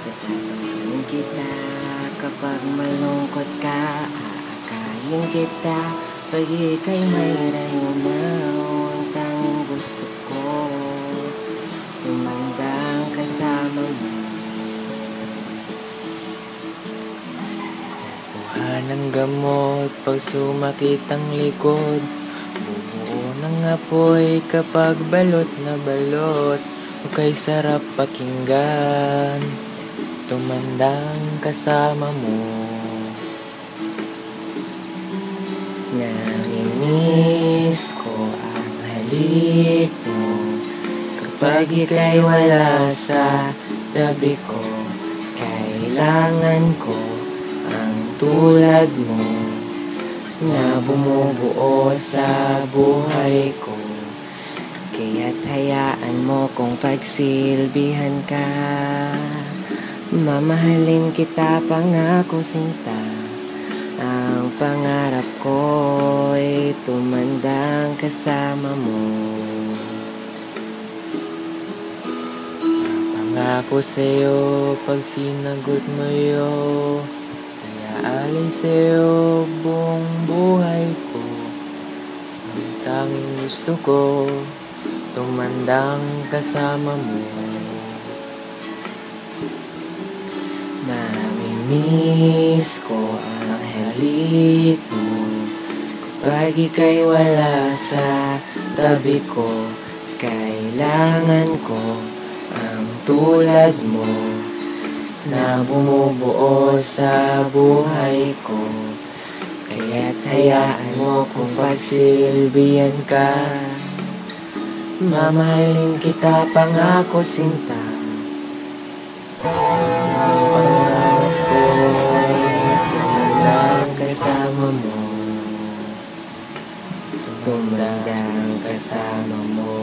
Tatanungin kita kapag malungkot ka, aakayin kita pag ika'y may rayumaw. Ang tanging gusto ko, tumandang kasama mo. Kuha ng gamot pag sumakit ang likod, bumuo ng apoy kapag balot na balot. O kay sarap pakinggan, tumandang kasama mo. Namimiss ko ang halik mo kapag ika'y wala sa tabi ko. Kailangan ko ang tulad mo na bumubuo sa buhay ko. Kaya't hayaan mo kung pagsilbihan ka. Mamahalin kita, pangako sinta. Ang pangarap ko'y tumandang kasama mo. Pangako sa'yo pag sinagot mo yun, kaya alay sa'yo buong buhay ko. Ang tanging gusto ko, tumandang kasama mo. Namimiss ko ang halik mo kapag ika'y wala sa tabi ko. Kailangan ko ang tulad mo na bumubuo sa buhay ko. Kaya't hayaan mo kung pagsilbihan ka. Mamahalin kita, pangako sinta. Ang pangarap ko'y tumandang kasama mo. Tumandang kasama mo.